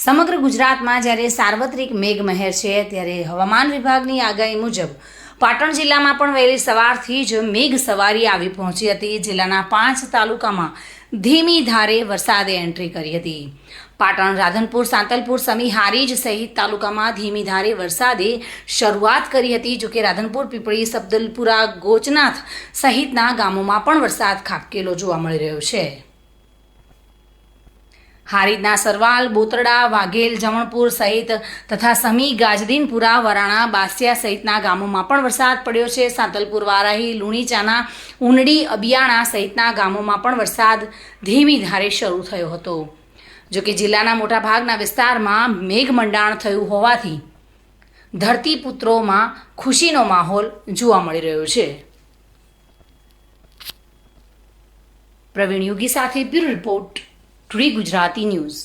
સમગ્ર ગુજરાતમાં જ્યારે સાર્વત્રિક મેઘમહેર છે ત્યારે હવામાન વિભાગની આગાહી મુજબ પાટણ જિલ્લામાં પણ વહેલી સવારથી જ મેઘ સવારી આવી પહોંચી હતી। જિલ્લાના 5 તાલુકામાં ધીમી ધારે વરસાદે એન્ટ્રી કરી હતી। પાટણ, રાધનપુર, સાંતલપુર, સમી, હારીજ સહિત તાલુકામાં ધીમી ધારે વરસાદે શરૂઆત કરી હતી। જોકે રાધનપુર, પીપળી, સબદલપુરા, ગોચનાથ સહિતના ગામોમાં પણ વરસાદ ખાબકેલો જોવા મળી રહ્યો છે। હારીજના સરવાલ, બોતરડા, વાઘેલ, જમણપુર સહિત તથા સમી, ગાજદીનપુરા, વરાણા, બાસિયા સહિતના ગામોમાં પણ વરસાદ પડ્યો છે। સાંતલપુર, વારાહી, લુણીચાના, ઉનડી, અબિયાણા સહિતના ગામોમાં પણ વરસાદ ધીમી ધારે શરૂ થયો હતો। જોકે જિલ્લાના મોટાભાગના વિસ્તારમાં મેઘમંડાણ થયું હોવાથી ધરતીપુત્રોમાં ખુશીનો માહોલ જોવા મળી રહ્યો છે। પ્રવીણ યોગી સાથે bureau report, today Gujarati news.